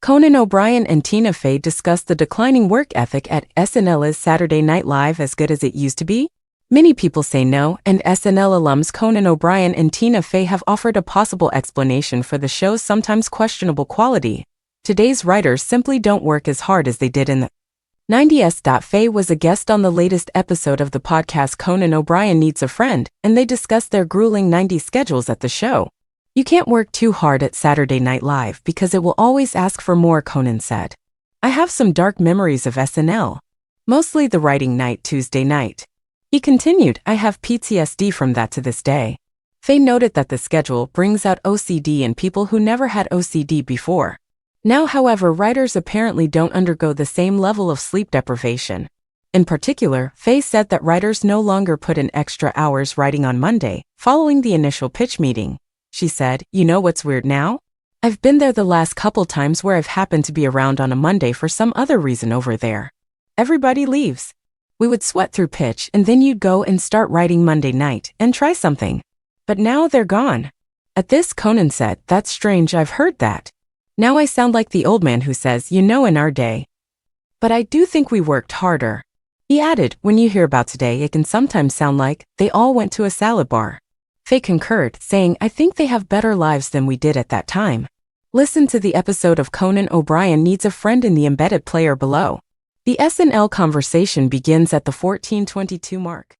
Conan O'Brien and Tina Fey discussed the declining work ethic at SNL. Is Saturday Night Live as good as it used to be? Many people say no, and SNL alums Conan O'Brien and Tina Fey have offered a possible explanation for the show's sometimes questionable quality. Today's writers simply don't work as hard as they did in the 90s. Fey was a guest on the latest episode of the podcast Conan O'Brien Needs a Friend, and they discussed their grueling 90s schedules at the show. You can't work too hard at Saturday Night Live because it will always ask for more, Conan said. I have some dark memories of SNL. Mostly the writing night Tuesday night. He continued, I have PTSD from that to this day. Fey noted that the schedule brings out OCD in people who never had OCD before. Now, however, writers apparently don't undergo the same level of sleep deprivation. In particular, Fey said that writers no longer put in extra hours writing on Monday, following the initial pitch meeting. She said, you know what's weird now? I've been there the last couple times where I've happened to be around on a Monday for some other reason over there. Everybody leaves. We would sweat through pitch and then you'd go and start writing Monday night and try something. But now they're gone. At this, Conan said, that's strange, I've heard that. Now I sound like the old man who says, you know, in our day. But I do think we worked harder. He added, when you hear about today, it can sometimes sound like they all went to a salad bar. Fey concurred, saying, I think they have better lives than we did at that time. Listen to the episode of Conan O'Brien Needs a Friend in the embedded player below. The SNL conversation begins at the 14:22 mark.